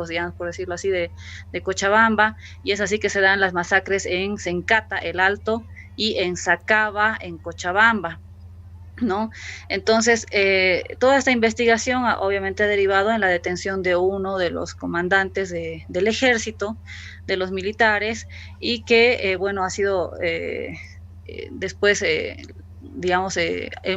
digamos, por decirlo así, de Cochabamba, y es así que se dan las masacres en Sencata, El Alto, y en Sacaba, en Cochabamba, ¿no? Entonces, toda esta investigación obviamente ha derivado en la detención de uno de los comandantes del ejército, de los militares, y que, bueno, ha sido después, digamos,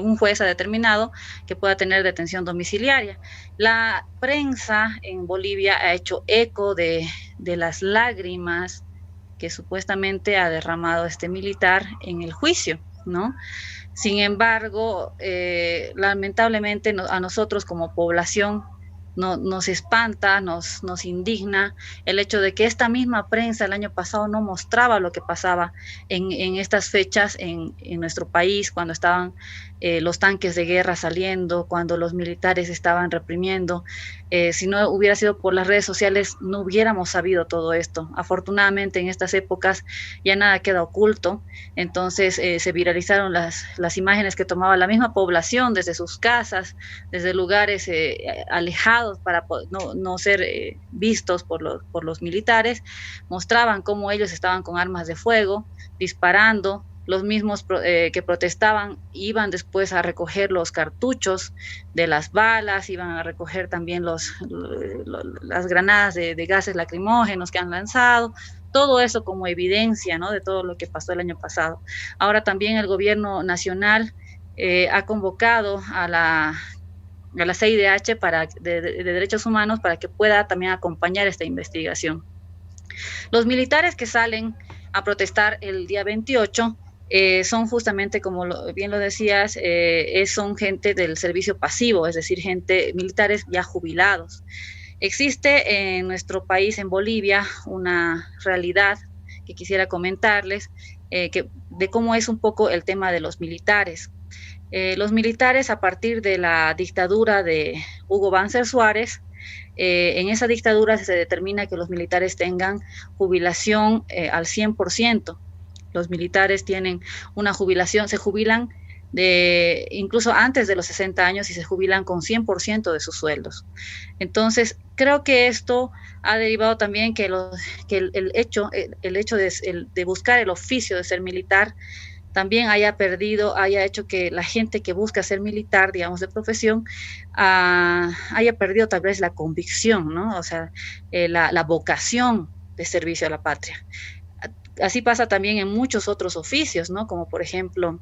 un juez ha determinado que pueda tener detención domiciliaria. La prensa en Bolivia ha hecho eco de las lágrimas que supuestamente ha derramado este militar en el juicio, ¿no? Sin embargo, lamentablemente a nosotros como población nos espanta, nos indigna el hecho de que esta misma prensa el año pasado no mostraba lo que pasaba en estas fechas en nuestro país, cuando estaban los tanques de guerra saliendo, cuando los militares estaban reprimiendo. Si no hubiera sido por las redes sociales, no hubiéramos sabido todo esto. Afortunadamente, en estas épocas ya nada queda oculto. Entonces se viralizaron las imágenes que tomaba la misma población desde sus casas, desde lugares alejados para no ser vistos por los militares. Mostraban cómo ellos estaban con armas de fuego, disparando. Los mismos que protestaban iban después a recoger los cartuchos de las balas, iban a recoger también las granadas de gases lacrimógenos que han lanzado, todo eso como evidencia, ¿no?, de todo lo que pasó el año pasado. Ahora también el gobierno nacional ha convocado a la CIDH de Derechos Humanos para que pueda también acompañar esta investigación. Los militares que salen a protestar el día 28 son justamente, como bien lo decías, son gente del servicio pasivo, es decir, militares ya jubilados. Existe en nuestro país, en Bolivia, una realidad que quisiera comentarles, de cómo es un poco el tema de los militares. Los militares, a partir de la dictadura de Hugo Banzer Suárez, en esa dictadura se determina que los militares tengan jubilación al 100%. Los militares tienen una jubilación, se jubilan incluso antes de los 60 años y se jubilan con 100% de sus sueldos. Entonces, creo que esto ha derivado también que el hecho de buscar el oficio de ser militar también haya hecho que la gente que busca ser militar, digamos, de profesión, haya perdido tal vez la convicción, ¿no? O sea, la vocación de servicio a la patria. Así pasa también en muchos otros oficios, ¿no? Como por ejemplo,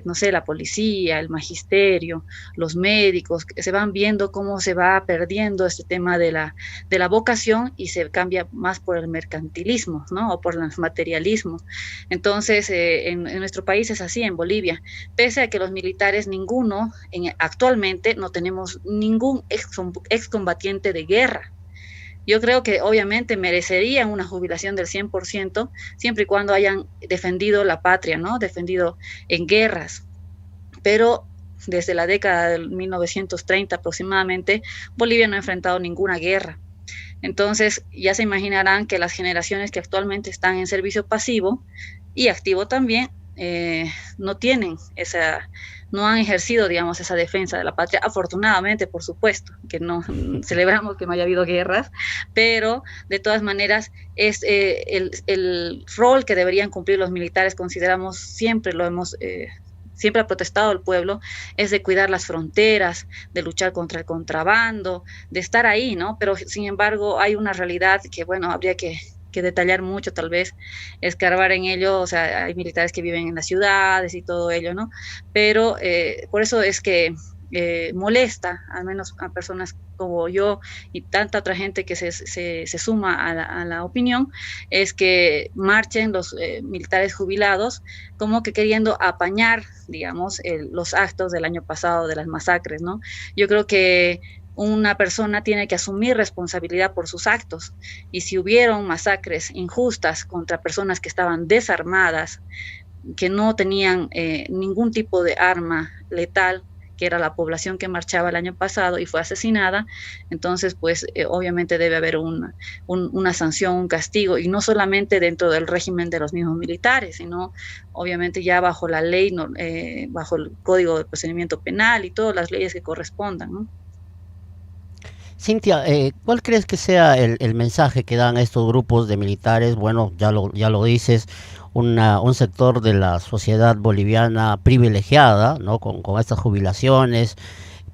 no sé, la policía, el magisterio, los médicos, que se van viendo cómo se va perdiendo este tema de la vocación y se cambia más por el mercantilismo, ¿no? O por el materialismo. Entonces, en nuestro país es así, en Bolivia. Pese a que los militares, actualmente no tenemos ningún excombatiente de guerra. Yo creo que obviamente merecerían una jubilación del 100%, siempre y cuando hayan defendido la patria, ¿no? Defendido en guerras. Pero desde la década del 1930 aproximadamente, Bolivia no ha enfrentado ninguna guerra. Entonces, ya se imaginarán que las generaciones que actualmente están en servicio pasivo y activo también, no tienen no han ejercido, digamos, esa defensa de la patria, afortunadamente, por supuesto, que no celebramos que no haya habido guerras, pero de todas maneras es el rol que deberían cumplir los militares, consideramos, siempre ha protestado el pueblo, es de cuidar las fronteras, de luchar contra el contrabando, de estar ahí, ¿no? Pero sin embargo hay una realidad que, bueno, habría que detallar mucho, tal vez escarbar en ello. O sea, hay militares que viven en las ciudades y todo ello, ¿no? Pero por eso es que molesta, al menos a personas como yo y tanta otra gente que se suma a la opinión, es que marchen los militares jubilados como que queriendo apañar, digamos, los actos del año pasado, de las masacres, ¿no? Yo creo que una persona tiene que asumir responsabilidad por sus actos, y si hubieron masacres injustas contra personas que estaban desarmadas, que no tenían ningún tipo de arma letal, que era la población que marchaba el año pasado y fue asesinada, entonces pues obviamente debe haber una sanción, un castigo, y no solamente dentro del régimen de los mismos militares, sino obviamente ya bajo la ley, bajo el Código de Procedimiento Penal y todas las leyes que correspondan, ¿no? Cintia, ¿cuál crees que sea el mensaje que dan estos grupos de militares? Bueno, ya lo dices, un sector de la sociedad boliviana privilegiada, ¿no? Con estas jubilaciones,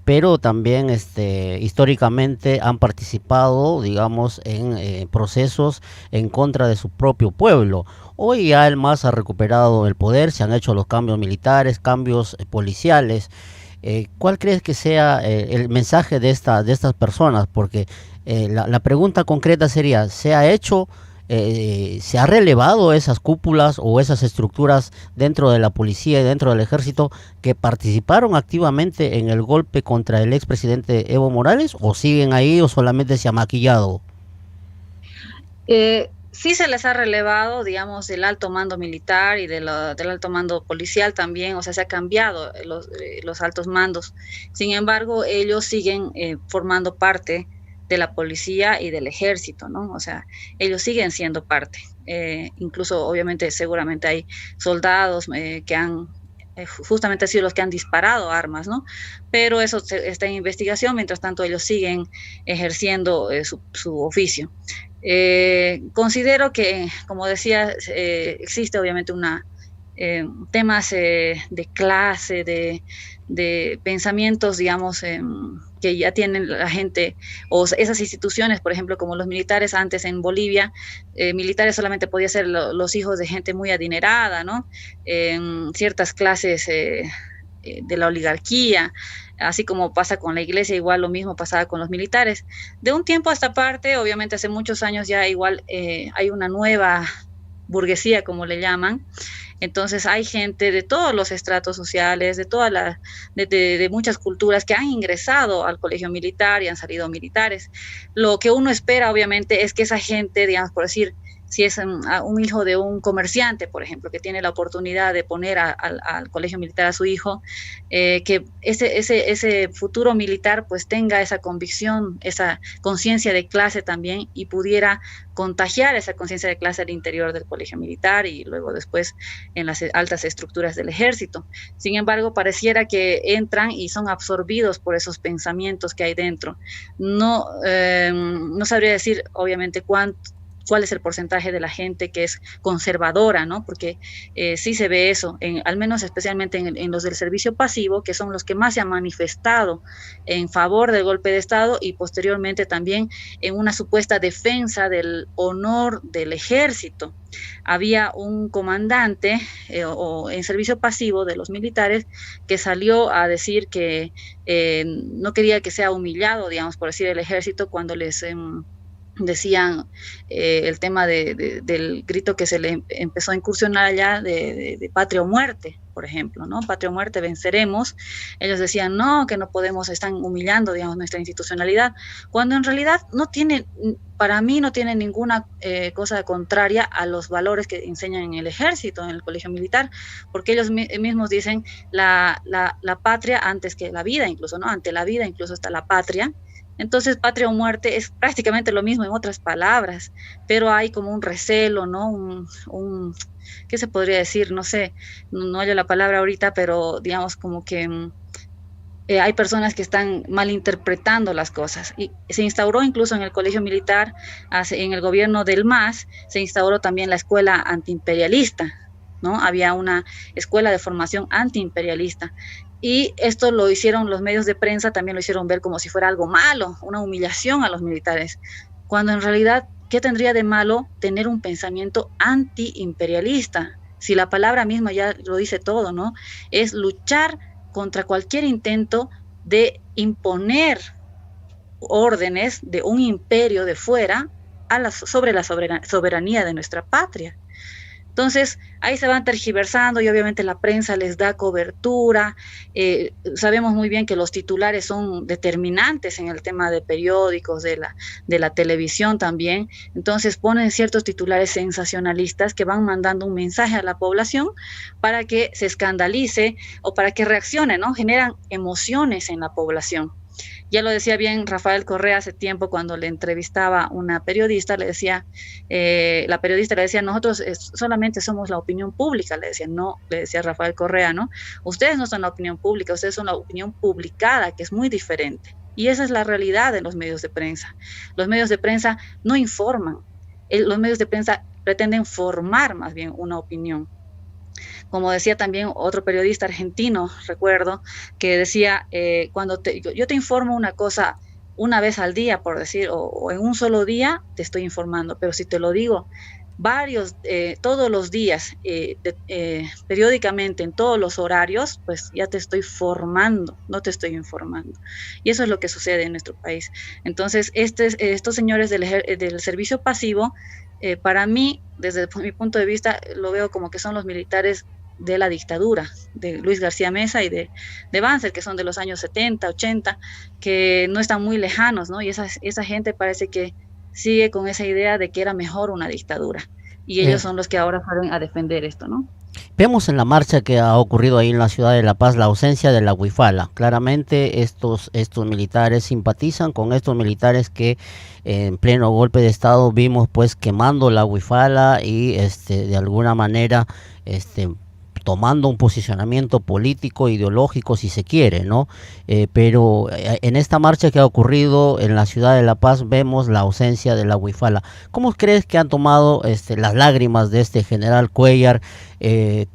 pero también históricamente han participado, digamos, en procesos en contra de su propio pueblo. Hoy ya el MAS ha recuperado el poder, se han hecho los cambios militares, cambios policiales. ¿Cuál crees que sea el mensaje de estas personas? Porque la pregunta concreta sería, ¿se ha hecho, se ha relevado esas cúpulas o esas estructuras dentro de la policía y dentro del ejército que participaron activamente en el golpe contra el expresidente Evo Morales, o siguen ahí o solamente se ha maquillado? Sí se les ha relevado, digamos, del alto mando militar y del alto mando policial también, o sea, se ha cambiado los altos mandos. Sin embargo, ellos siguen formando parte de la policía y del ejército, ¿no? O sea, ellos siguen siendo parte. Incluso, obviamente, seguramente hay soldados que han justamente sido los que han disparado armas, ¿no? Pero eso está en investigación, mientras tanto ellos siguen ejerciendo su oficio. Considero que, como decía, existe obviamente temas de clase, de pensamientos, digamos, que ya tienen la gente, o esas instituciones, por ejemplo, como los militares antes en Bolivia, militares solamente podían ser los hijos de gente muy adinerada, ¿no? Ciertas clases de la oligarquía, así como pasa con la iglesia, igual lo mismo pasaba con los militares. De un tiempo a esta parte, obviamente hace muchos años ya igual hay una nueva burguesía, como le llaman. Entonces hay gente de todos los estratos sociales, de muchas culturas que han ingresado al colegio militar y han salido militares. Lo que uno espera, obviamente, es que esa gente, digamos, por decir, si es un hijo de un comerciante, por ejemplo, que tiene la oportunidad de poner al colegio militar a su hijo, que ese futuro militar pues tenga esa convicción, esa conciencia de clase también, y pudiera contagiar esa conciencia de clase al interior del colegio militar y luego después en las altas estructuras del ejército. Sin embargo, pareciera que entran y son absorbidos por esos pensamientos que hay dentro. No sabría decir, obviamente, cuál es el porcentaje de la gente que es conservadora, ¿no? Porque sí se ve eso, al menos especialmente en los del servicio pasivo, que son los que más se han manifestado en favor del golpe de Estado y posteriormente también en una supuesta defensa del honor del ejército. Había un comandante o en servicio pasivo de los militares que salió a decir que no quería que sea humillado, digamos, por decir el ejército cuando les decían el tema del grito que se le empezó a incursionar allá de patria o muerte, por ejemplo, ¿no? Patria o muerte, venceremos. Ellos decían, no, que no podemos, están humillando, digamos, nuestra institucionalidad, cuando en realidad no tiene, para mí no tiene ninguna cosa contraria a los valores que enseñan en el ejército, en el colegio militar, porque ellos mismos dicen la patria antes que la vida, incluso, ¿no? Ante la vida incluso está la patria. Entonces, patria o muerte es prácticamente lo mismo en otras palabras, pero hay como un recelo, ¿no? ¿Qué se podría decir? No sé, no hallo la palabra ahorita, pero digamos como que hay personas que están malinterpretando las cosas. Y se instauró incluso en el colegio militar, en el gobierno del MAS, se instauró también la escuela antiimperialista, ¿no? Había una escuela de formación antiimperialista. Y esto lo hicieron los medios de prensa, también lo hicieron ver como si fuera algo malo, una humillación a los militares, cuando en realidad, ¿qué tendría de malo tener un pensamiento antiimperialista? Si la palabra misma ya lo dice todo, ¿no? Es luchar contra cualquier intento de imponer órdenes de un imperio de fuera sobre la soberanía de nuestra patria. Entonces, ahí se van tergiversando y obviamente la prensa les da cobertura. Sabemos muy bien que los titulares son determinantes en el tema de periódicos, de la televisión también. Entonces, ponen ciertos titulares sensacionalistas que van mandando un mensaje a la población para que se escandalice o para que reaccione, ¿no? Generan emociones en la población. Ya lo decía bien Rafael Correa hace tiempo cuando le entrevistaba una periodista, la periodista le decía, nosotros solamente somos la opinión pública, le decía, no, le decía Rafael Correa, ¿no? Ustedes no son la opinión pública, ustedes son la opinión publicada, que es muy diferente. Y esa es la realidad de los medios de prensa. Los medios de prensa no informan, los medios de prensa pretenden formar más bien una opinión. Como decía también otro periodista argentino, recuerdo, que decía, yo te informo una cosa una vez al día, por decir, o en un solo día, te estoy informando, pero si te lo digo todos los días, periódicamente, en todos los horarios, pues ya te estoy formando, no te estoy informando. Y eso es lo que sucede en nuestro país. Entonces, estos señores del servicio pasivo, para mí, desde mi punto de vista, lo veo como que son los militares de la dictadura, de Luis García Mesa y de Banzer, que son de los años 70, 80, que no están muy lejanos, ¿no? Y esa gente parece que sigue con esa idea de que era mejor una dictadura. Y ellos son los que ahora salen a defender esto, ¿no? Vemos en la marcha que ha ocurrido ahí en la ciudad de La Paz la ausencia de la huifala. Claramente estos militares simpatizan con estos militares que en pleno golpe de estado vimos pues quemando la huifala y de alguna manera tomando un posicionamiento político, ideológico, si se quiere, ¿no? Pero en esta marcha que ha ocurrido en la ciudad de La Paz vemos la ausencia de la huifala. ¿Cómo crees que han tomado las lágrimas de este general Cuéllar,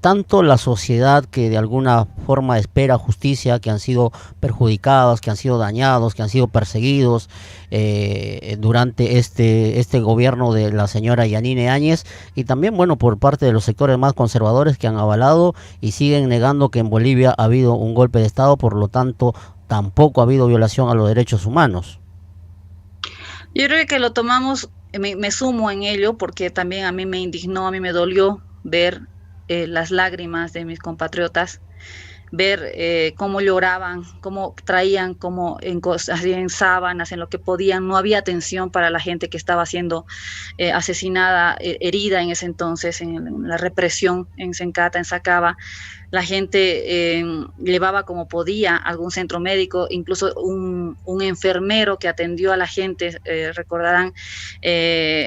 tanto la sociedad que de alguna forma espera justicia, que han sido perjudicados, que han sido dañados, que han sido perseguidos durante este gobierno de la señora Yanine Áñez, y también, bueno, por parte de los sectores más conservadores que han avalado y siguen negando que en Bolivia ha habido un golpe de Estado, por lo tanto tampoco ha habido violación a los derechos humanos? Yo creo que lo tomamos, me sumo en ello, porque también a mí me indignó, a mí me dolió ver las lágrimas de mis compatriotas, ver cómo lloraban, cómo traían, como en sábanas, en lo que podían. No había atención para la gente que estaba siendo asesinada, herida en ese entonces, en la represión en Sencata, en Sacaba. La gente llevaba como podía a algún centro médico, incluso un enfermero que atendió a la gente, recordarán,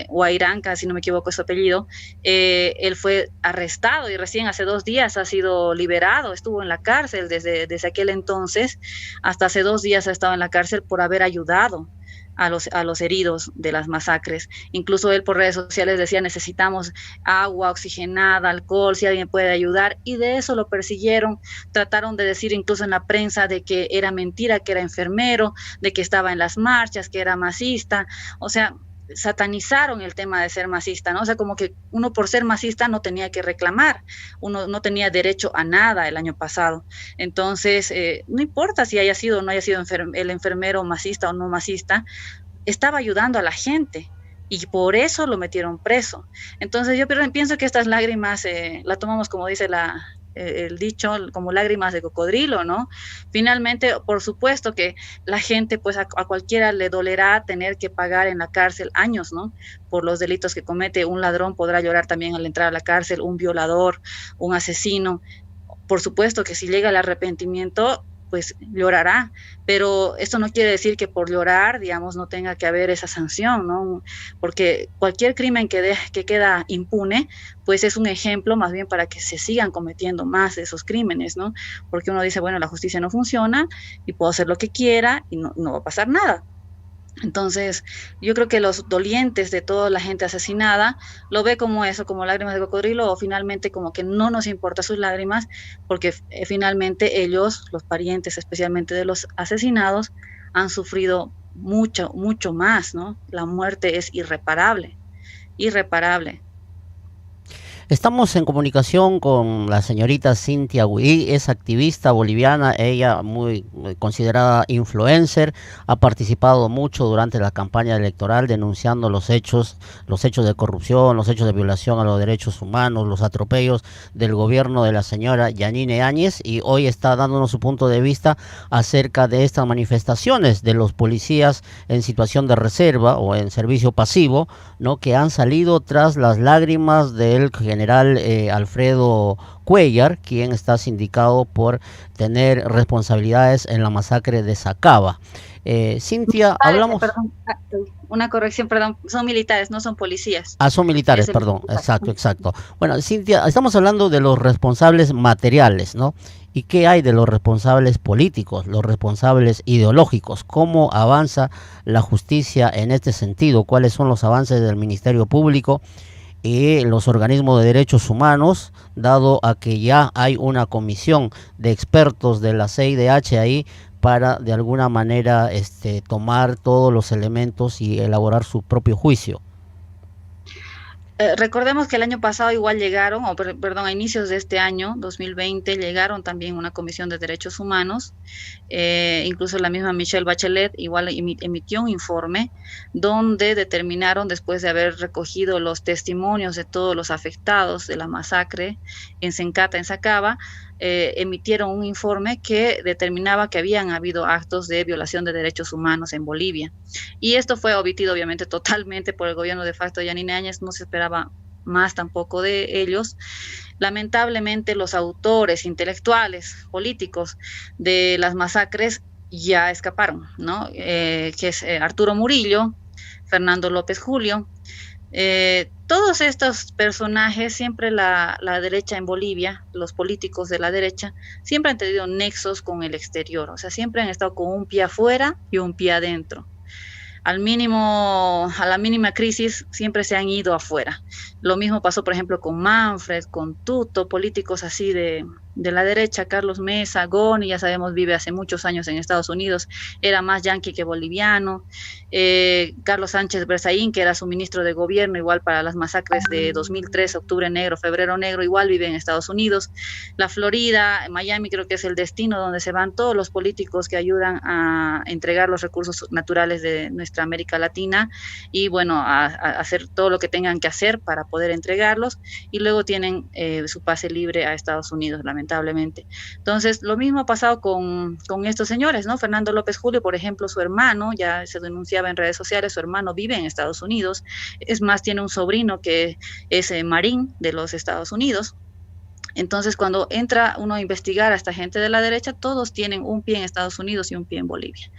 Huayranca, si no me equivoco es su apellido, él fue arrestado y recién hace 2 días ha sido liberado, estuvo en la cárcel desde aquel entonces, hasta hace 2 días ha estado en la cárcel por haber ayudado a los heridos de las masacres. Incluso él por redes sociales decía, necesitamos agua oxigenada, alcohol, si alguien puede ayudar, y de eso lo persiguieron. Trataron de decir incluso en la prensa de que era mentira, que era enfermero, de que estaba en las marchas, que era masista. O sea, satanizaron el tema de ser masista, ¿no? O sea, como que uno por ser masista no tenía que reclamar, uno no tenía derecho a nada el año pasado. Entonces, no importa si haya sido o no haya sido el enfermero masista o no masista, estaba ayudando a la gente y por eso lo metieron preso. Entonces, yo pienso que estas lágrimas la tomamos, como dice el dicho, como lágrimas de cocodrilo, ¿no? Finalmente, por supuesto que la gente, pues a cualquiera le dolerá tener que pagar en la cárcel años, ¿no? Por los delitos que comete. Un ladrón podrá llorar también al entrar a la cárcel, un violador, un asesino. Por supuesto que si llega el arrepentimiento, pues llorará, pero esto no quiere decir que por llorar, digamos, no tenga que haber esa sanción, ¿no? Porque cualquier crimen que queda impune, pues es un ejemplo más bien para que se sigan cometiendo más de esos crímenes, ¿no? Porque uno dice, bueno, la justicia no funciona y puedo hacer lo que quiera y no va a pasar nada. Entonces, yo creo que los dolientes de toda la gente asesinada lo ve como eso, como lágrimas de cocodrilo, o finalmente como que no nos importa sus lágrimas, porque finalmente ellos, los parientes especialmente de los asesinados, han sufrido mucho, mucho más, ¿no? La muerte es irreparable, irreparable. Estamos en comunicación con la señorita Cintia Huidí, es activista boliviana, ella muy considerada influencer, ha participado mucho durante la campaña electoral denunciando los hechos de corrupción, los hechos de violación a los derechos humanos, los atropellos del gobierno de la señora Yanine Áñez, y hoy está dándonos su punto de vista acerca de estas manifestaciones de los policías en situación de reserva o en servicio pasivo, ¿no?, que han salido tras las lágrimas del general Alfredo Cuéllar, quien está sindicado por tener responsabilidades en la masacre de Sacaba. Cintia, hablamos... una corrección, perdón, son militares, no son policías. Ah, son militares, perdón, exacto, exacto. Bueno, Cintia, estamos hablando de los responsables materiales, ¿no? ¿Y qué hay de los responsables políticos, los responsables ideológicos? ¿Cómo avanza la justicia en este sentido? ¿Cuáles son los avances del Ministerio Público y los organismos de derechos humanos, dado a que ya hay una comisión de expertos de la CIDH ahí para de alguna manera tomar todos los elementos y elaborar su propio juicio? Recordemos que el año pasado igual llegaron, perdón, a inicios de este año, 2020, llegaron también una comisión de derechos humanos, incluso la misma Michelle Bachelet igual emitió un informe donde determinaron, después de haber recogido los testimonios de todos los afectados de la masacre en Sencata, en Sacaba, emitieron un informe que determinaba que habían habido actos de violación de derechos humanos en Bolivia. Y esto fue omitido obviamente totalmente por el gobierno de facto de Yanine Áñez, no se esperaba más tampoco de ellos. Lamentablemente los autores intelectuales, políticos de las masacres ya escaparon, ¿no? Que es Arturo Murillo, Fernando López Julio. Todos estos personajes, siempre la derecha en Bolivia, los políticos de la derecha, siempre han tenido nexos con el exterior, o sea, siempre han estado con un pie afuera y un pie adentro. A la mínima crisis siempre se han ido afuera. Lo mismo pasó, por ejemplo, con Manfred, con Tuto, políticos así de la derecha, Carlos Mesa, Goni, ya sabemos, vive hace muchos años en Estados Unidos, era más yanqui que boliviano. Carlos Sánchez Berzaín, que era su ministro de gobierno, igual para las masacres de 2003, octubre negro, febrero negro, igual vive en Estados Unidos. La Florida, Miami, creo que es el destino donde se van todos los políticos que ayudan a entregar los recursos naturales de nuestra América Latina y bueno, a hacer todo lo que tengan que hacer para poder entregarlos y luego tienen su pase libre a Estados Unidos, lamentablemente. Entonces, lo mismo ha pasado con estos señores, ¿no? Fernando López Julio, por ejemplo, su hermano, ya se denunciaba en redes sociales, su hermano vive en Estados Unidos, es más, tiene un sobrino que es marín de los Estados Unidos. Entonces, cuando entra uno a investigar a esta gente de la derecha, todos tienen un pie en Estados Unidos y un pie en Bolivia.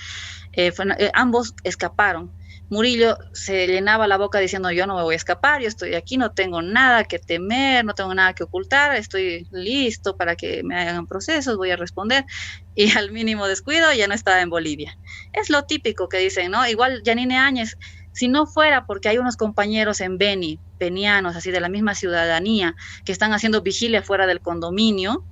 Ambos escaparon. Murillo se llenaba la boca diciendo yo no me voy a escapar, yo estoy aquí, no tengo nada que temer, no tengo nada que ocultar, estoy listo para que me hagan procesos, voy a responder, y al mínimo descuido ya no estaba en Bolivia. Es lo típico que dicen, ¿no? Igual Yanine Áñez, si no fuera porque hay unos compañeros en Beni, penianos, así de la misma ciudadanía, que están haciendo vigilia fuera del condominio,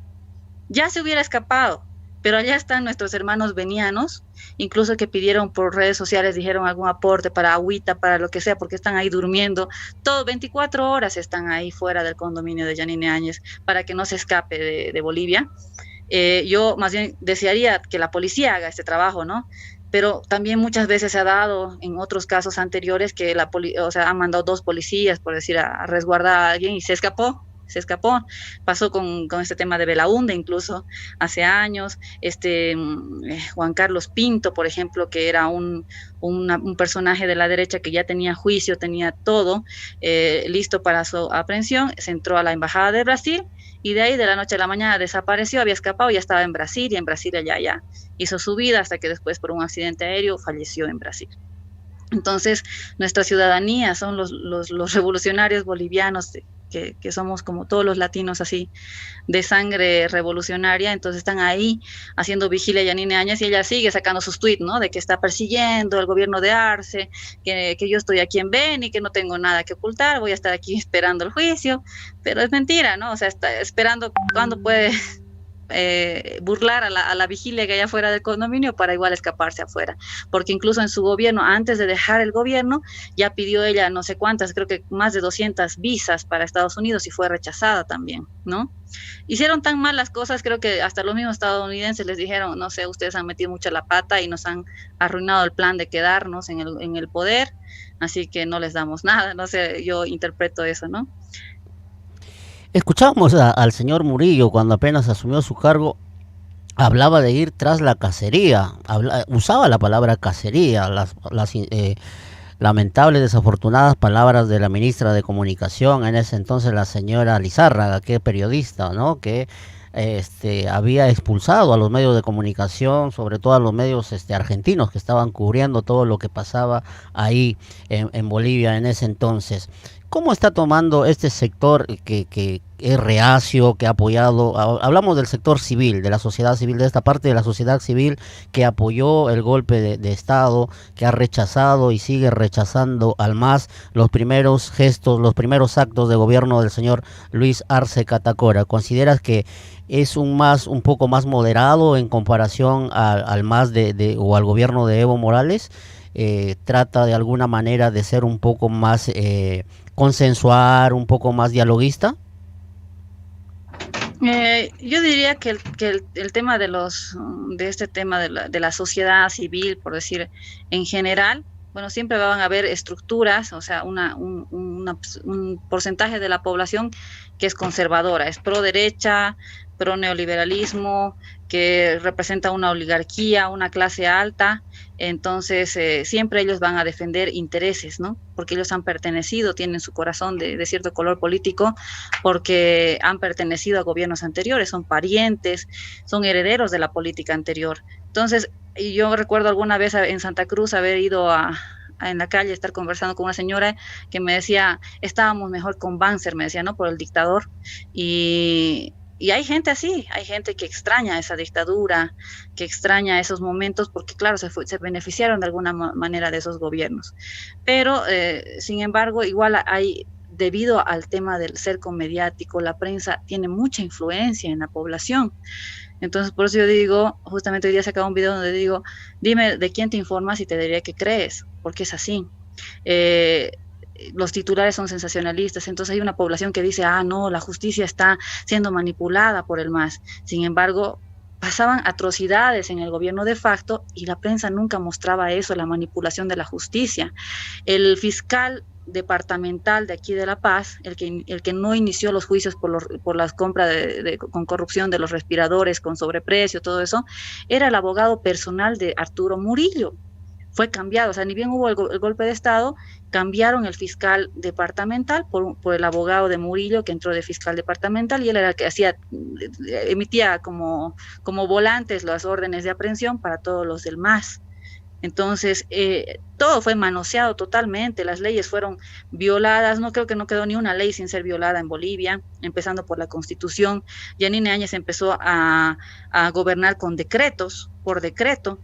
ya se hubiera escapado. Pero allá están nuestros hermanos benianos, incluso que pidieron por redes sociales, dijeron algún aporte para agüita, para lo que sea, porque están ahí durmiendo. Todo, 24 horas están ahí fuera del condominio de Yanine Áñez para que no se escape de Bolivia. Yo más bien desearía que la policía haga este trabajo, ¿no? Pero también muchas veces se ha dado en otros casos anteriores que han mandado 2 policías, por decir, a resguardar a alguien y se escapó. Pasó con este tema de Belaúnde incluso hace años, Juan Carlos Pinto, por ejemplo, que era un personaje de la derecha que ya tenía juicio, tenía todo listo para su aprehensión, se entró a la embajada de Brasil y de ahí de la noche a la mañana desapareció, había escapado, ya estaba en Brasil y en Brasil ya hizo su vida hasta que después por un accidente aéreo falleció en Brasil. Entonces, nuestra ciudadanía son los revolucionarios bolivianos que somos como todos los latinos así, de sangre revolucionaria, entonces están ahí haciendo vigilia a Yanine Áñez y ella sigue sacando sus tweets, ¿no? De que está persiguiendo al gobierno de Arce, que yo estoy aquí en Beni, que no tengo nada que ocultar, voy a estar aquí esperando el juicio, pero es mentira, ¿no? O sea, está esperando cuándo puede burlar a la vigilia que hay afuera del condominio para igual escaparse afuera, porque incluso en su gobierno, antes de dejar el gobierno, ya pidió ella no sé cuántas, creo que más de 200 visas para Estados Unidos y fue rechazada también, ¿no? Hicieron tan mal las cosas, creo que hasta los mismos estadounidenses les dijeron, no sé, ustedes han metido mucho la pata y nos han arruinado el plan de quedarnos en el poder, así que no les damos nada, no sé, yo interpreto eso, ¿no? Escuchábamos al señor Murillo cuando apenas asumió su cargo, hablaba de ir tras la cacería, usaba la palabra cacería, las lamentables, desafortunadas palabras de la ministra de Comunicación en ese entonces, la señora Lizárraga, que es periodista, ¿no? Que había expulsado a los medios de comunicación, sobre todo a los medios argentinos que estaban cubriendo todo lo que pasaba ahí en Bolivia en ese entonces. ¿Cómo está tomando este sector que es reacio, que ha apoyado? Hablamos del sector civil, de la sociedad civil, de esta parte de la sociedad civil que apoyó el golpe de Estado, que ha rechazado y sigue rechazando al MAS los primeros gestos, los primeros actos de gobierno del señor Luis Arce Catacora. ¿Consideras que es un MAS un poco más moderado en comparación al MAS o al gobierno de Evo Morales? ¿Trata de alguna manera de ser un poco más consensuar, un poco más dialoguista? Yo diría que el tema de este tema de la sociedad civil, por decir, en general, bueno, siempre van a haber estructuras, o sea, un porcentaje de la población que es conservadora, es pro derecha, pro neoliberalismo, que representa una oligarquía, una clase alta. Entonces siempre ellos van a defender intereses, ¿no? Porque ellos han pertenecido, tienen su corazón de cierto color político, porque han pertenecido a gobiernos anteriores, son parientes, son herederos de la política anterior. Entonces, yo recuerdo alguna vez en Santa Cruz haber ido en la calle, estar conversando con una señora que me decía, estábamos mejor con Banzer, me decía, ¿no? Por el dictador. Y hay gente así, hay gente que extraña esa dictadura, que extraña esos momentos, porque claro, se beneficiaron de alguna manera de esos gobiernos. Pero, sin embargo, igual hay, debido al tema del cerco mediático, la prensa tiene mucha influencia en la población. Entonces, por eso yo digo, justamente hoy día sacaba un video donde digo, dime de quién te informas y te diría que crees, porque es así. Eh, los titulares son sensacionalistas, entonces hay una población que dice, ah, no, la justicia está siendo manipulada por el MAS. Sin embargo, pasaban atrocidades en el gobierno de facto y la prensa nunca mostraba eso, la manipulación de la justicia. El fiscal departamental de aquí de La Paz, el que no inició los juicios por las compras con corrupción de los respiradores, con sobreprecio, todo eso, era el abogado personal de Arturo Murillo. Fue cambiado, o sea, ni bien hubo el golpe de Estado, cambiaron el fiscal departamental por el abogado de Murillo, que entró de fiscal departamental, y él era el que emitía como volantes las órdenes de aprehensión para todos los del MAS. Entonces, todo fue manoseado totalmente, las leyes fueron violadas, no creo que no quedó ni una ley sin ser violada en Bolivia, empezando por la Constitución. Yanine Áñez empezó a gobernar con decretos, por decreto.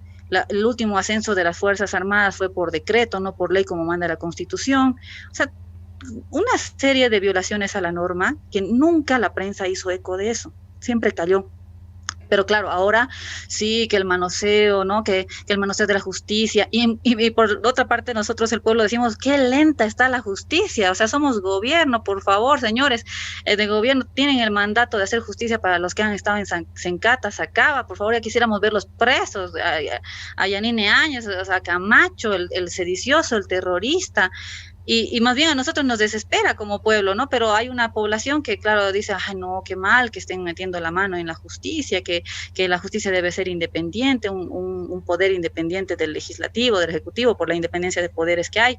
El último ascenso de las Fuerzas Armadas fue por decreto, no por ley como manda la Constitución. O sea, una serie de violaciones a la norma que nunca la prensa hizo eco de eso, siempre cayó. Pero claro, ahora sí que el manoseo, ¿no? Que el manoseo de la justicia. Y por otra parte, nosotros, el pueblo, decimos, qué lenta está la justicia. O sea, somos gobierno, por favor, señores. De gobierno tienen el mandato de hacer justicia para los que han estado en Sencata, Sacaba. Por favor, ya quisiéramos ver los presos. A Yanine Áñez, a Camacho, el sedicioso, el terrorista. Y más bien a nosotros nos desespera como pueblo, ¿no? Pero hay una población que, claro, dice, ay, no, qué mal que estén metiendo la mano en la justicia, que la justicia debe ser independiente, un poder independiente del legislativo, del ejecutivo, por la independencia de poderes que hay.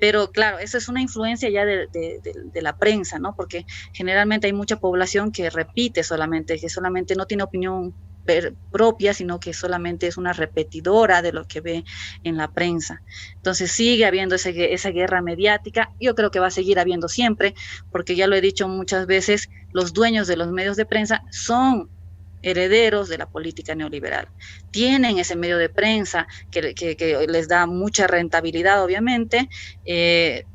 Pero, claro, eso es una influencia ya de la prensa, ¿no? Porque generalmente hay mucha población que repite solamente, que solamente no tiene opinión propia, sino que solamente es una repetidora de lo que ve en la prensa. Entonces sigue habiendo esa guerra mediática, yo creo que va a seguir habiendo siempre, porque ya lo he dicho muchas veces, los dueños de los medios de prensa son herederos de la política neoliberal. Tienen ese medio de prensa que les da mucha rentabilidad, obviamente,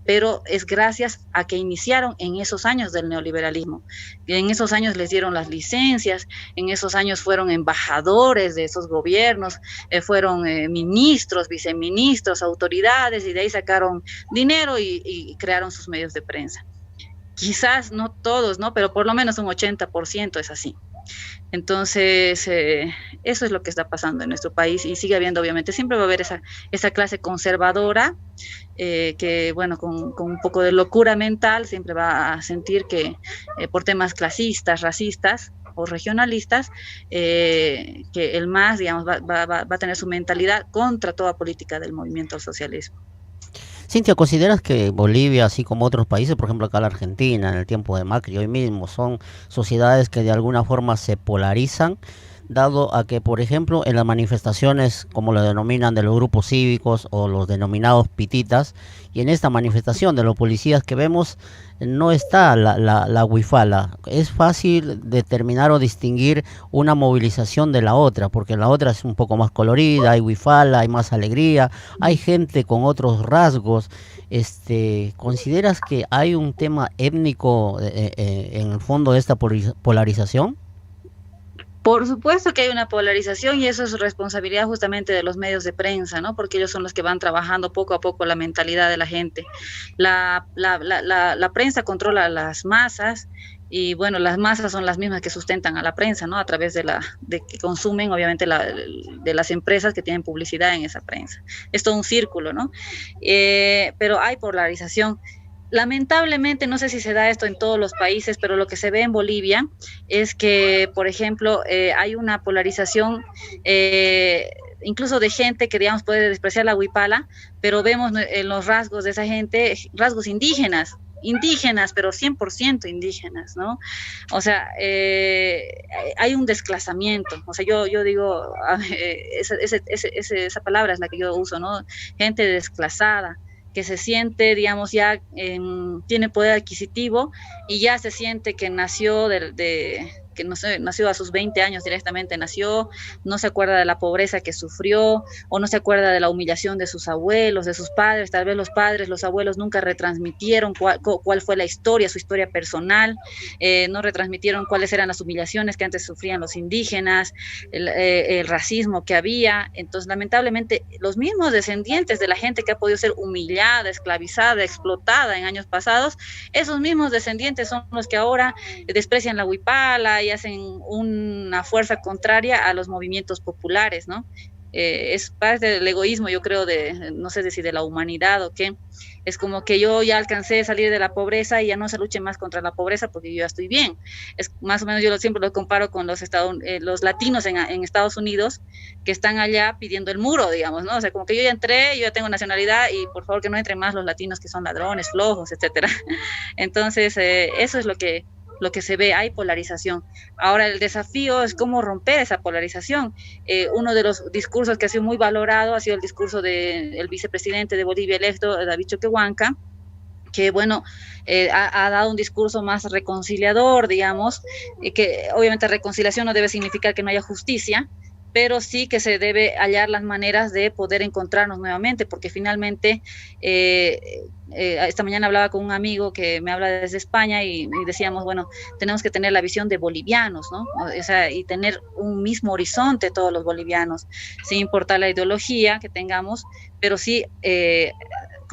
pero es gracias a que iniciaron en esos años del neoliberalismo. En esos años les dieron las licencias, en esos años fueron embajadores de esos gobiernos, fueron ministros, viceministros, autoridades, y de ahí sacaron dinero y crearon sus medios de prensa. Quizás no todos, ¿no? Pero por lo menos un 80% es así. Entonces, eso es lo que está pasando en nuestro país y sigue habiendo, obviamente, siempre va a haber esa clase conservadora que, bueno, con un poco de locura mental siempre va a sentir que por temas clasistas, racistas o regionalistas, que el MAS, digamos, va a tener su mentalidad contra toda política del movimiento al socialismo. Cintia, ¿consideras que Bolivia, así como otros países, por ejemplo acá la Argentina, en el tiempo de Macri, hoy mismo, son sociedades que de alguna forma se polarizan, dado a que, por ejemplo, en las manifestaciones, como lo denominan de los grupos cívicos o los denominados pititas, y en esta manifestación de los policías que vemos, no está la huifala? Es fácil determinar o distinguir una movilización de la otra, porque la otra es un poco más colorida, hay huifala, hay más alegría, hay gente con otros rasgos. ¿Consideras que hay un tema étnico en el fondo de esta polarización? Por supuesto que hay una polarización y eso es responsabilidad justamente de los medios de prensa, ¿no? Porque ellos son los que van trabajando poco a poco la mentalidad de la gente. La prensa controla las masas y bueno, las masas son las mismas que sustentan a la prensa, ¿no? A través de que consumen, obviamente, de las empresas que tienen publicidad en esa prensa. Es todo un círculo, ¿no? Pero hay polarización. Lamentablemente, no sé si se da esto en todos los países, pero lo que se ve en Bolivia es que, por ejemplo, hay una polarización incluso de gente que, digamos, puede despreciar la huipala, pero vemos en los rasgos de esa gente, rasgos indígenas, pero 100% indígenas, ¿no? O sea, hay un desclasamiento, o sea, yo digo, esa palabra es la que yo uso, ¿no? Gente desclasada, que se siente, digamos, ya tiene poder adquisitivo y ya se siente que nació que no sé, nació a sus 20 años directamente, nació, no se acuerda de la pobreza que sufrió, o no se acuerda de la humillación de sus abuelos, de sus padres, tal vez los padres, los abuelos nunca retransmitieron cuál fue la historia, su historia personal, no retransmitieron cuáles eran las humillaciones que antes sufrían los indígenas, el racismo que había. Entonces, lamentablemente, los mismos descendientes de la gente que ha podido ser humillada, esclavizada, explotada en años pasados, esos mismos descendientes son los que ahora desprecian la huipala y hacen una fuerza contraria a los movimientos populares, ¿no? Es parte del egoísmo, yo creo, no sé si de la humanidad o qué. Es como que yo ya alcancé a salir de la pobreza y ya no se luche más contra la pobreza porque yo ya estoy bien. Es más o menos, siempre lo comparo con los latinos en Estados Unidos que están allá pidiendo el muro, digamos, ¿no? O sea, como que yo ya entré, yo ya tengo nacionalidad y por favor que no entren más los latinos que son ladrones, flojos, etcétera. Entonces, eso es lo que se ve, hay polarización. Ahora el desafío es cómo romper esa polarización. Uno de los discursos que ha sido muy valorado ha sido el discurso del vicepresidente de Bolivia electo, David Choquehuanca, que bueno, ha dado un discurso más reconciliador, digamos, que obviamente reconciliación no debe significar que no haya justicia, pero sí que se debe hallar las maneras de poder encontrarnos nuevamente, porque finalmente, esta mañana hablaba con un amigo que me habla desde España y decíamos, bueno, tenemos que tener la visión de bolivianos, ¿no? O sea, y tener un mismo horizonte todos los bolivianos, sin importar la ideología que tengamos, pero sí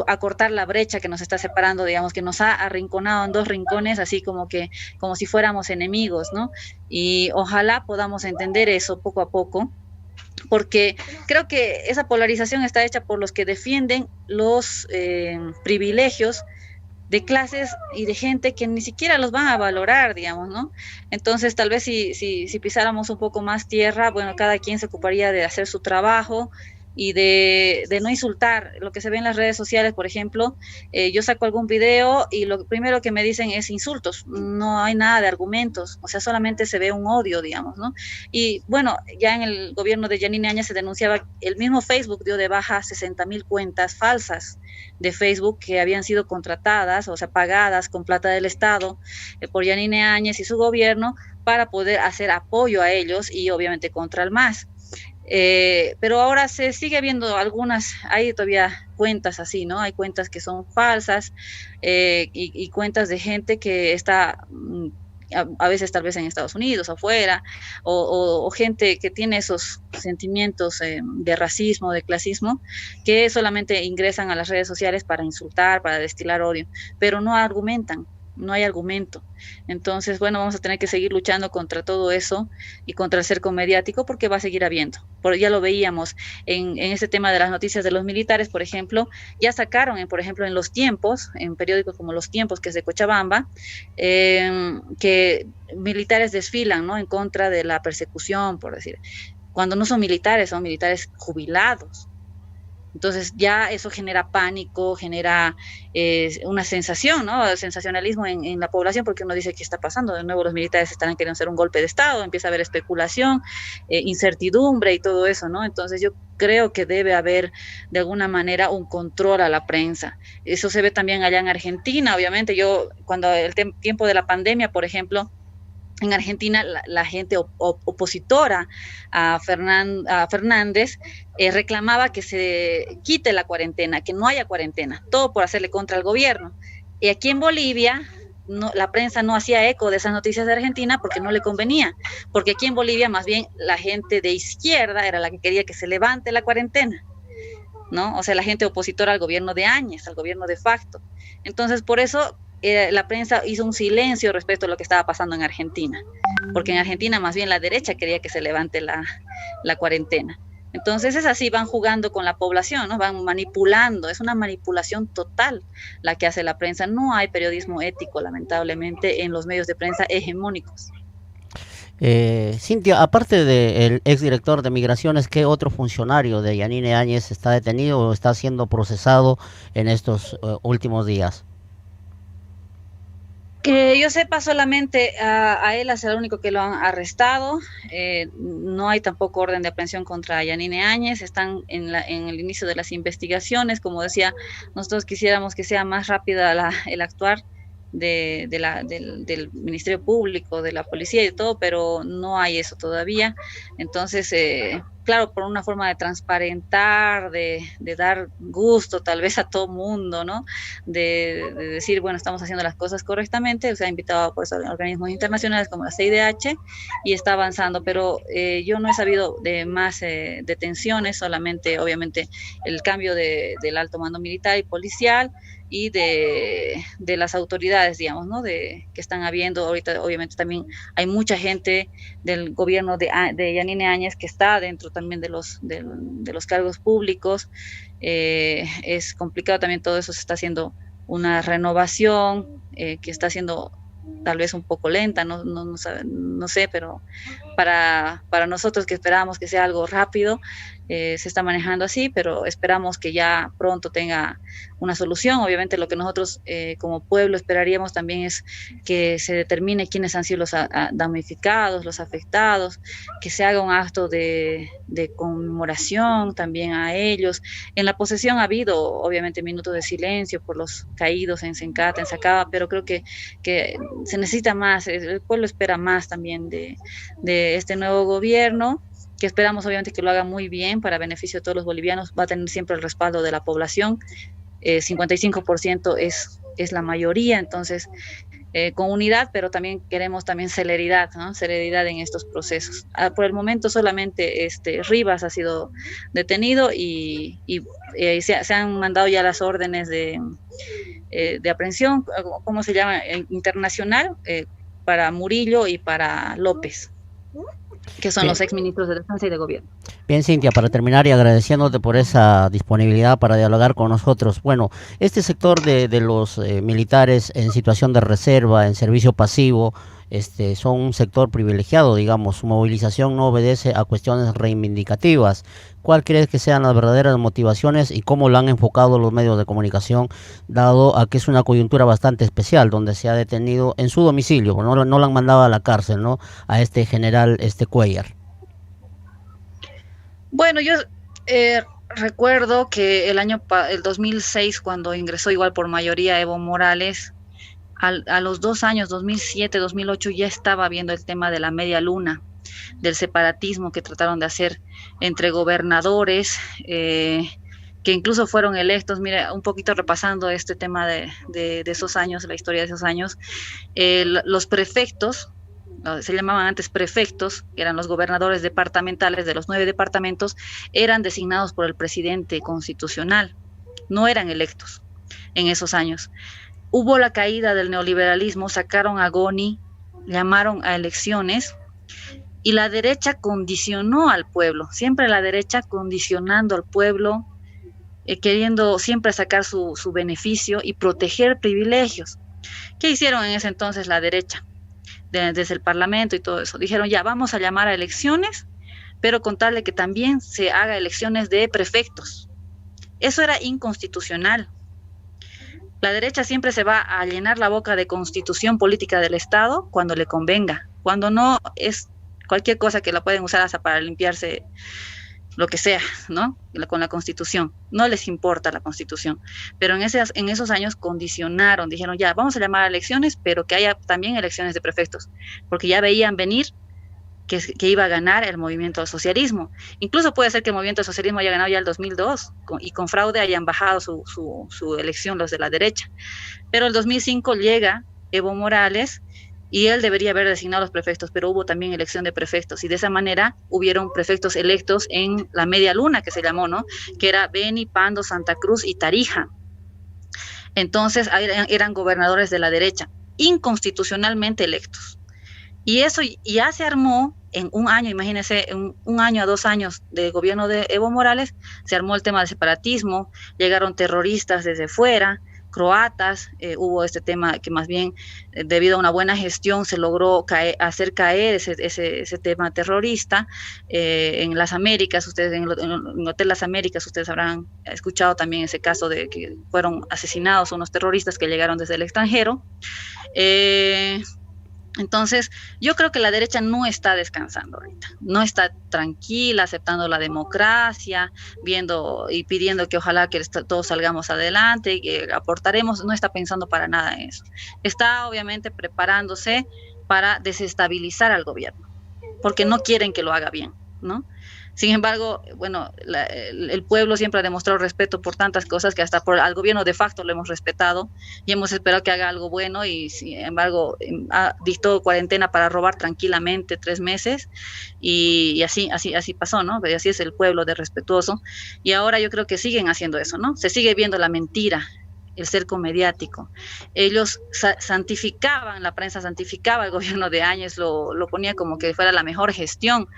acortar la brecha que nos está separando, digamos, que nos ha arrinconado en dos rincones, así como si fuéramos enemigos, ¿no? Y ojalá podamos entender eso poco a poco, porque creo que esa polarización está hecha por los que defienden los privilegios de clases y de gente que ni siquiera los van a valorar, digamos, ¿no? Entonces, tal vez si pisáramos un poco más tierra, bueno, cada quien se ocuparía de hacer su trabajo y de no insultar. Lo que se ve en las redes sociales, por ejemplo, yo saco algún video y lo primero que me dicen es insultos, no hay nada de argumentos, o sea, solamente se ve un odio, digamos, ¿no? Y bueno, ya en el gobierno de Yanine Áñez se denunciaba, el mismo Facebook dio de baja 60,000 cuentas falsas de Facebook que habían sido contratadas, o sea, pagadas con plata del Estado por Yanine Áñez y su gobierno para poder hacer apoyo a ellos y obviamente contra el MAS. Pero ahora se sigue viendo hay todavía cuentas así, ¿no? Hay cuentas que son falsas y cuentas de gente que está a veces tal vez en Estados Unidos, afuera, o gente que tiene esos sentimientos de racismo, de clasismo, que solamente ingresan a las redes sociales para insultar, para destilar odio, pero no argumentan. No hay argumento. Entonces, bueno, vamos a tener que seguir luchando contra todo eso y contra el cerco mediático porque va a seguir habiendo. Ya lo veíamos en este tema de las noticias de los militares, por ejemplo, ya sacaron, por ejemplo, en Los Tiempos, en periódicos como Los Tiempos, que es de Cochabamba, que militares desfilan, ¿no?, en contra de la persecución, por decir, cuando no son militares, son militares jubilados, Entonces ya eso genera pánico, genera una sensación, ¿no? Sensacionalismo en la población, porque uno dice, ¿qué está pasando? De nuevo los militares están queriendo hacer un golpe de Estado, empieza a haber especulación, incertidumbre y todo eso, ¿no? Entonces yo creo que debe haber de alguna manera un control a la prensa. Eso se ve también allá en Argentina, obviamente. Yo, cuando el tiempo de la pandemia, por ejemplo, en Argentina la gente opositora a Fernández reclamaba que se quite la cuarentena, que no haya cuarentena, todo por hacerle contra al gobierno. Y aquí en Bolivia no, la prensa no hacía eco de esas noticias de Argentina porque no le convenía, porque aquí en Bolivia más bien la gente de izquierda era la que quería que se levante la cuarentena, ¿no? O sea, la gente opositora al gobierno de Áñez, al gobierno de facto. Entonces, por eso la prensa hizo un silencio respecto a lo que estaba pasando en Argentina, porque en Argentina más bien la derecha quería que se levante la cuarentena. Entonces es así, van jugando con la población, ¿no? Van manipulando, es una manipulación total la que hace la prensa. No hay periodismo ético, lamentablemente, en los medios de prensa hegemónicos. Cintia, aparte del exdirector de Migraciones, ¿qué otro funcionario de Yanine Áñez está detenido o está siendo procesado en estos últimos días? Que yo sepa, solamente a él es el único que lo han arrestado. No hay tampoco orden de aprehensión contra Yanine Áñez. Están en el inicio de las investigaciones. Como decía, nosotros quisiéramos que sea más rápida el actuar del Ministerio Público, de la policía y todo, pero no hay eso todavía. Entonces, claro, por una forma de transparentar, de dar gusto tal vez a todo mundo, ¿no? De decir, bueno, estamos haciendo las cosas correctamente, o sea, invitado pues, a organismos internacionales como la CIDH y está avanzando, pero yo no he sabido de más detenciones, solamente obviamente el cambio del alto mando militar y policial y de las autoridades, digamos, ¿no? Que están habiendo ahorita, obviamente también hay mucha gente del gobierno de Yanine Áñez que está dentro también de los cargos públicos. Es complicado también todo eso, se está haciendo una renovación que está siendo tal vez un poco lenta, no sé, pero para nosotros que esperamos que sea algo rápido, se está manejando así, pero esperamos que ya pronto tenga una solución. Obviamente lo que nosotros como pueblo esperaríamos también es que se determine quiénes han sido los damnificados, los afectados, que se haga un acto de conmemoración también a ellos. En la posesión ha habido obviamente minutos de silencio por los caídos en Sencata, en Sacaba, pero creo que se necesita más, el pueblo espera más también de este nuevo gobierno, que esperamos obviamente que lo haga muy bien para beneficio de todos los bolivianos. Va a tener siempre el respaldo de la población, 55% es la mayoría, entonces con unidad, pero también queremos también celeridad, ¿no? Celeridad en estos procesos. Por el momento solamente Rivas ha sido detenido y se han mandado ya las órdenes de aprehensión, ¿cómo se llama? Internacional, para Murillo y para López, que son los exministros de Defensa y de Gobierno. Bien, Cintia, para terminar y agradeciéndote por esa disponibilidad para dialogar con nosotros. Bueno, este sector de los militares en situación de reserva, en servicio pasivo, son un sector privilegiado, digamos. Su movilización no obedece a cuestiones reivindicativas. ¿Cuál crees que sean las verdaderas motivaciones y cómo lo han enfocado los medios de comunicación, dado a que es una coyuntura bastante especial, donde se ha detenido en su domicilio, no lo han mandado a la cárcel, ¿no? A este general Cuéllar? Bueno, yo recuerdo que el 2006, cuando ingresó igual por mayoría Evo Morales, a los 2 años, 2007, 2008, ya estaba viendo el tema de la media luna, del separatismo que trataron de hacer entre gobernadores, que incluso fueron electos. Mira, un poquito repasando este tema de esos años, la historia de esos años, los prefectos, se llamaban antes prefectos, que eran los gobernadores departamentales de los 9 departamentos, eran designados por el presidente constitucional, no eran electos en esos años. Hubo la caída del neoliberalismo, sacaron a Goni, llamaron a elecciones y la derecha condicionó al pueblo, siempre la derecha condicionando al pueblo, queriendo siempre sacar su beneficio y proteger privilegios. ¿Qué hicieron en ese entonces la derecha? Desde el Parlamento y todo eso. Dijeron, ya, vamos a llamar a elecciones, pero contarle que también se haga elecciones de prefectos. Eso era inconstitucional. La derecha siempre se va a llenar la boca de constitución política del Estado cuando le convenga, cuando no es cualquier cosa que la pueden usar hasta para limpiarse lo que sea, ¿no? Con la constitución. No les importa la constitución. Pero en esos años condicionaron, dijeron, ya, vamos a llamar a elecciones, pero que haya también elecciones de prefectos, porque ya veían venir que iba a ganar el movimiento al socialismo. Incluso puede ser que el movimiento al socialismo haya ganado ya el 2002 y con fraude hayan bajado su elección los de la derecha. Pero el 2005 llega Evo Morales y él debería haber designado los prefectos, pero hubo también elección de prefectos y de esa manera hubieron prefectos electos en la media luna que se llamó, ¿no? Que era Beni, Pando, Santa Cruz y Tarija. Entonces eran gobernadores de la derecha, inconstitucionalmente electos. Y eso ya se armó en un año, imagínense, en un año a 2 años de gobierno de Evo Morales, se armó el tema del separatismo, llegaron terroristas desde fuera, croatas, hubo este tema que más bien debido a una buena gestión se logró hacer caer ese tema terrorista en las Américas, ustedes en el Hotel Las Américas, ustedes habrán escuchado también ese caso de que fueron asesinados unos terroristas que llegaron desde el extranjero. Entonces, yo creo que la derecha no está descansando ahorita, no está tranquila, aceptando la democracia, viendo y pidiendo que ojalá que todos salgamos adelante, que aportaremos, no está pensando para nada en eso. Está obviamente preparándose para desestabilizar al gobierno, porque no quieren que lo haga bien, ¿no? Sin embargo, bueno, el pueblo siempre ha demostrado respeto por tantas cosas que hasta al gobierno de facto lo hemos respetado y hemos esperado que haga algo bueno y sin embargo dictó cuarentena para robar tranquilamente 3 meses y así pasó, ¿no? Y así es el pueblo de respetuoso y ahora yo creo que siguen haciendo eso, ¿no? Se sigue viendo la mentira, el cerco mediático. Ellos santificaban, la prensa santificaba el gobierno de Áñez, lo ponía como que fuera la mejor gestión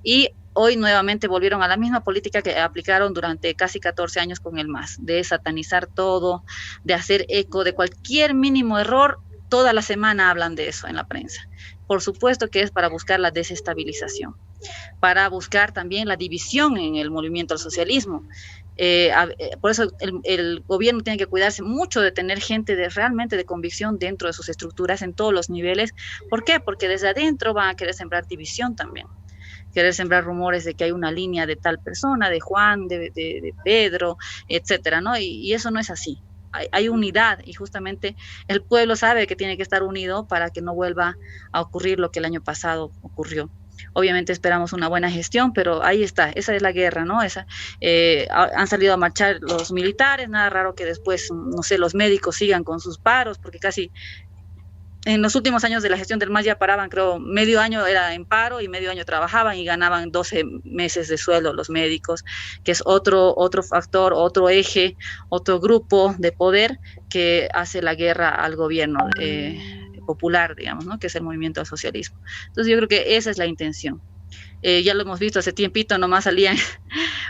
y hoy nuevamente volvieron a la misma política que aplicaron durante casi 14 años con el MAS, de satanizar todo, de hacer eco de cualquier mínimo error, toda la semana hablan de eso en la prensa. Por supuesto que es para buscar la desestabilización, para buscar también la división en el movimiento al socialismo. Por eso el gobierno tiene que cuidarse mucho de tener gente realmente de convicción dentro de sus estructuras en todos los niveles. ¿Por qué? Porque desde adentro van a querer sembrar división también. Querer sembrar rumores de que hay una línea de tal persona, de Juan, de Pedro, etcétera, ¿no? Y eso no es así. Hay unidad y justamente el pueblo sabe que tiene que estar unido para que no vuelva a ocurrir lo que el año pasado ocurrió. Obviamente esperamos una buena gestión, pero ahí está, esa es la guerra, ¿no? Han salido a marchar los militares, nada raro que después, no sé, los médicos sigan con sus paros, porque casi en los últimos años de la gestión del MAS ya paraban, creo, medio año era en paro y medio año trabajaban y ganaban 12 meses de sueldo los médicos, que es otro factor, otro eje, otro grupo de poder que hace la guerra al gobierno popular, digamos, ¿no? Que es el movimiento al socialismo. Entonces yo creo que esa es la intención. Ya lo hemos visto hace tiempito, nomás salían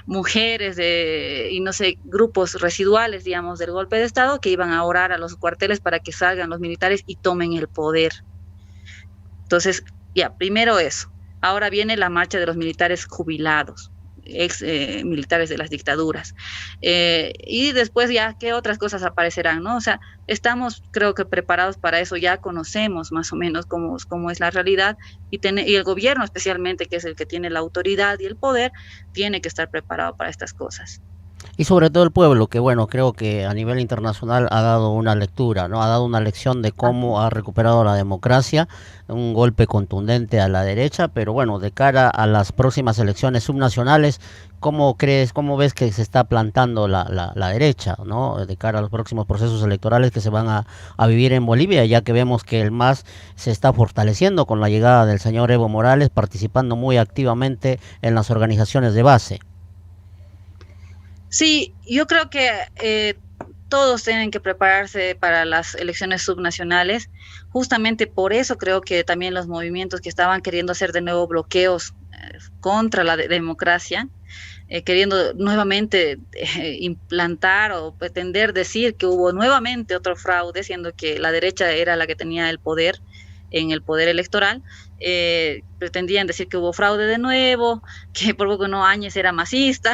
mujeres y no sé, grupos residuales, digamos, del golpe de Estado que iban a orar a los cuarteles para que salgan los militares y tomen el poder. Entonces, ya, primero eso. Ahora viene la marcha de los militares jubilados, ex militares de las dictaduras. Y después ya, ¿qué otras cosas aparecerán, no? O sea, estamos, creo que preparados para eso, ya conocemos más o menos cómo es la realidad y el gobierno especialmente, que es el que tiene la autoridad y el poder, tiene que estar preparado para estas cosas. Y sobre todo el pueblo, que bueno, creo que a nivel internacional ha dado una lectura, ¿no? Ha dado una lección de cómo ha recuperado la democracia, un golpe contundente a la derecha, pero bueno, de cara a las próximas elecciones subnacionales, ¿cómo ves que se está plantando la derecha, ¿no? De cara a los próximos procesos electorales que se van a vivir en Bolivia, ya que vemos que el MAS se está fortaleciendo con la llegada del señor Evo Morales, participando muy activamente en las organizaciones de base? Sí, yo creo que todos tienen que prepararse para las elecciones subnacionales. Justamente por eso creo que también los movimientos que estaban queriendo hacer de nuevo bloqueos contra la democracia, queriendo nuevamente implantar o pretender decir que hubo nuevamente otro fraude, siendo que la derecha era la que tenía el poder en el poder electoral, pretendían decir que hubo fraude de nuevo, que por poco no Áñez era masista.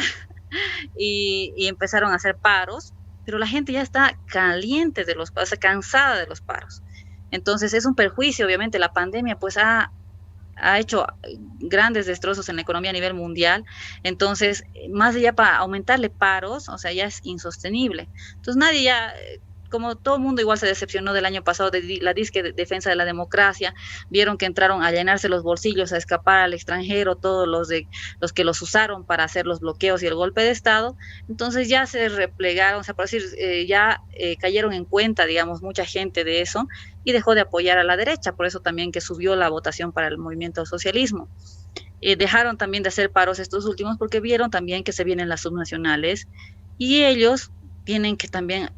y empezaron a hacer paros, pero la gente ya está caliente de los paros, cansada de los paros. Entonces es un perjuicio, obviamente, la pandemia pues ha hecho grandes destrozos en la economía a nivel mundial. Entonces, más allá para aumentarle paros, o sea, ya es insostenible. Entonces nadie ya, como todo el mundo igual se decepcionó del año pasado de la disque defensa de la democracia, vieron que entraron a llenarse los bolsillos, a escapar al extranjero, todos los que los usaron para hacer los bloqueos y el golpe de Estado. Entonces ya se replegaron, o sea, por decir, cayeron en cuenta, digamos, mucha gente de eso y dejó de apoyar a la derecha, por eso también que subió la votación para el movimiento al socialismo. Dejaron también de hacer paros estos últimos porque vieron también que se vienen las subnacionales y ellos tienen que también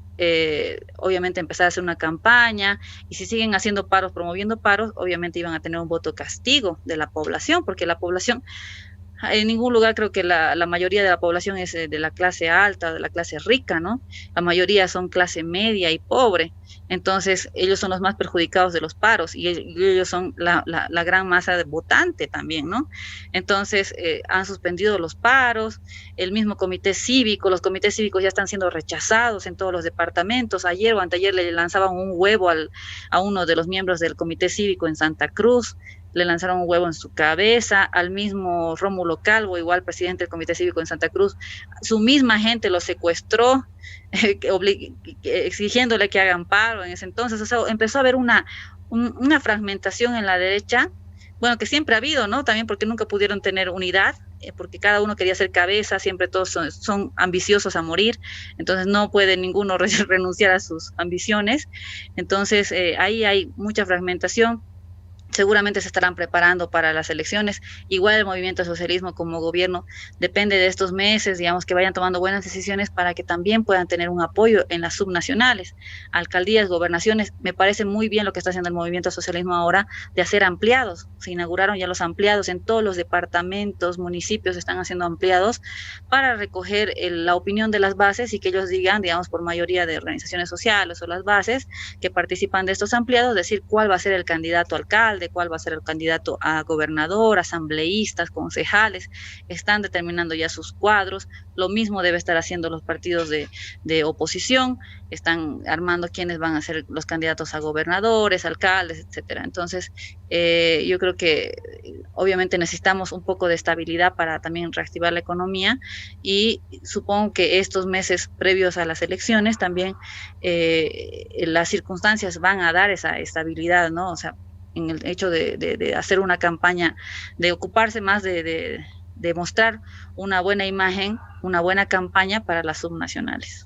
obviamente empezar a hacer una campaña, y si siguen haciendo paros, promoviendo paros, obviamente iban a tener un voto castigo de la población, porque la población, en ningún lugar creo que la mayoría de la población es de la clase alta, de la clase rica, ¿no? La mayoría son clase media y pobre. Entonces, ellos son los más perjudicados de los paros y ellos son la gran masa de votante también, ¿no? Entonces, han suspendido los paros, el mismo comité cívico, los comités cívicos ya están siendo rechazados en todos los departamentos. Ayer o anteayer le lanzaban un huevo a uno de los miembros del comité cívico en Santa Cruz, le lanzaron un huevo en su cabeza, al mismo Rómulo Calvo, igual presidente del Comité Cívico en Santa Cruz, su misma gente lo secuestró, exigiéndole que hagan paro en ese entonces. O sea, empezó a haber una fragmentación en la derecha, bueno, que siempre ha habido, ¿no? También porque nunca pudieron tener unidad, porque cada uno quería ser cabeza, siempre todos son ambiciosos a morir, entonces no puede ninguno renunciar a sus ambiciones. Entonces ahí hay mucha fragmentación. Seguramente se estarán preparando para las elecciones. Igual el movimiento socialismo como gobierno depende de estos meses, digamos, que vayan tomando buenas decisiones para que también puedan tener un apoyo en las subnacionales, alcaldías, gobernaciones. Me parece muy bien lo que está haciendo el movimiento socialismo ahora de hacer ampliados. Se inauguraron ya los ampliados en todos los departamentos, municipios están haciendo ampliados para recoger la opinión de las bases y que ellos digan, digamos, por mayoría de organizaciones sociales o las bases que participan de estos ampliados, decir cuál va a ser el candidato a alcalde, de cuál va a ser el candidato a gobernador, asambleístas, concejales. Están determinando ya sus cuadros. Lo mismo debe estar haciendo los partidos de oposición, están armando quiénes van a ser los candidatos a gobernadores, alcaldes, etcétera. Entonces, yo creo que obviamente necesitamos un poco de estabilidad para también reactivar la economía, y supongo que estos meses previos a las elecciones también las circunstancias van a dar esa estabilidad, ¿no? O sea, en el hecho de hacer una campaña, de ocuparse más de mostrar una buena imagen, una buena campaña para las subnacionales.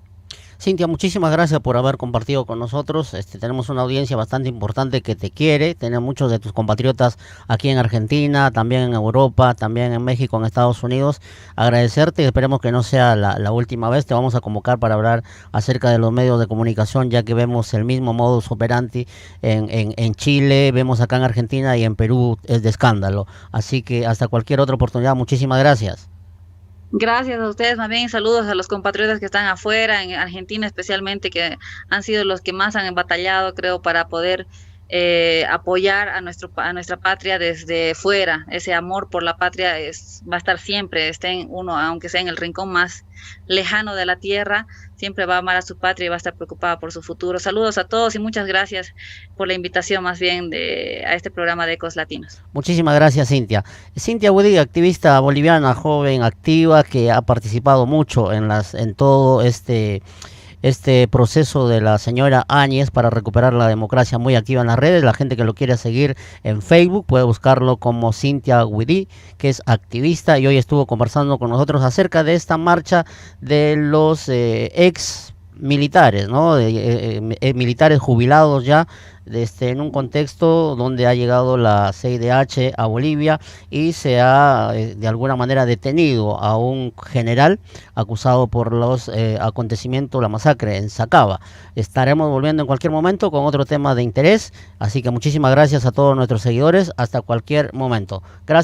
Cintia, muchísimas gracias por haber compartido con nosotros. Tenemos una audiencia bastante importante que te quiere. Tenemos muchos de tus compatriotas aquí en Argentina, también en Europa, también en México, en Estados Unidos. Agradecerte y esperemos que no sea la última vez. Te vamos a convocar para hablar acerca de los medios de comunicación, ya que vemos el mismo modus operandi en Chile, vemos acá en Argentina y en Perú es de escándalo. Así que hasta cualquier otra oportunidad. Muchísimas gracias. Gracias a ustedes, más bien saludos a los compatriotas que están afuera, en Argentina especialmente, que han sido los que más han batallado, creo, para poder apoyar a nuestra patria desde fuera. Ese amor por la patria va a estar siempre, esté uno, aunque sea en el rincón más lejano de la tierra, siempre va a amar a su patria y va a estar preocupada por su futuro. Saludos a todos y muchas gracias por la invitación más bien a este programa de Ecos Latinos. Muchísimas gracias, Cintia. Cintia Woody, activista boliviana, joven, activa, que ha participado mucho en todo este proceso de la señora Áñez para recuperar la democracia, muy activa en las redes. La gente que lo quiere seguir en Facebook puede buscarlo como Cintia Woody, que es activista, y hoy estuvo conversando con nosotros acerca de esta marcha de los ex militares, ¿no? Militares jubilados ya, en un contexto donde ha llegado la CIDH a Bolivia y se ha de alguna manera detenido a un general acusado por los acontecimientos, la masacre en Sacaba. Estaremos volviendo en cualquier momento con otro tema de interés, así que muchísimas gracias a todos nuestros seguidores, hasta cualquier momento. Gracias.